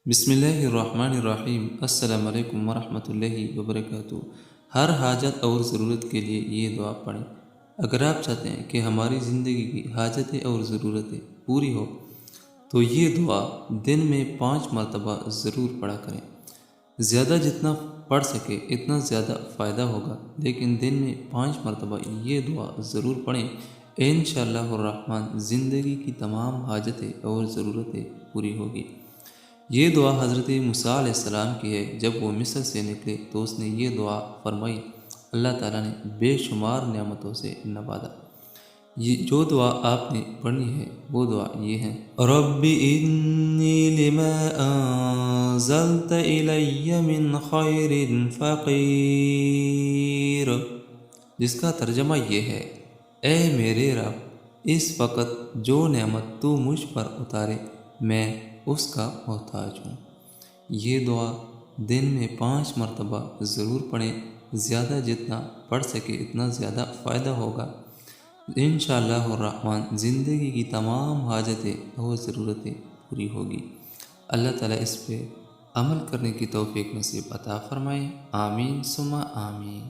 بسم اللہ الرحمن الرحیم۔ السلام علیکم ورحمۃ اللہ وبرکاتہ۔ ہر حاجت اور ضرورت کے لیے یہ دعا پڑھیں۔ اگر آپ چاہتے ہیں کہ ہماری زندگی کی حاجتیں اور ضرورتیں پوری ہو تو یہ دعا دن میں 5 مرتبہ ضرور پڑھا کریں۔ زیادہ جتنا پڑھ سکے اتنا زیادہ فائدہ ہوگا، لیکن دن میں 5 مرتبہ یہ دعا ضرور پڑھیں۔ انشاءاللہ الرحمن زندگی کی تمام حاجتیں اور ضرورتیں پوری ہوگی۔ یہ دعا حضرت موسیٰ علیہ السلام کی ہے۔ جب وہ مصر سے نکلے تو اس نے یہ دعا فرمائی، اللہ تعالیٰ نے بے شمار نعمتوں سے نوازا۔ یہ جو دعا آپ نے پڑھنی ہے وہ دعا یہ ہے، رب انی لما انزلت الی من خیر فقیر، جس کا ترجمہ یہ ہے، اے میرے رب، اس وقت جو نعمت تو مجھ پر اتارے میں اس کا محتاج ہوں۔ یہ دعا دن میں 5 مرتبہ ضرور پڑھیں۔ زیادہ جتنا پڑھ سکے اتنا زیادہ فائدہ ہوگا۔ انشاءاللہ الرحمن زندگی کی تمام حاجتیں اور ضرورتیں پوری ہوگی۔ اللہ تعالیٰ اس پہ عمل کرنے کی توفیق نصیب عطا فرمائے۔ آمین ثم آمین۔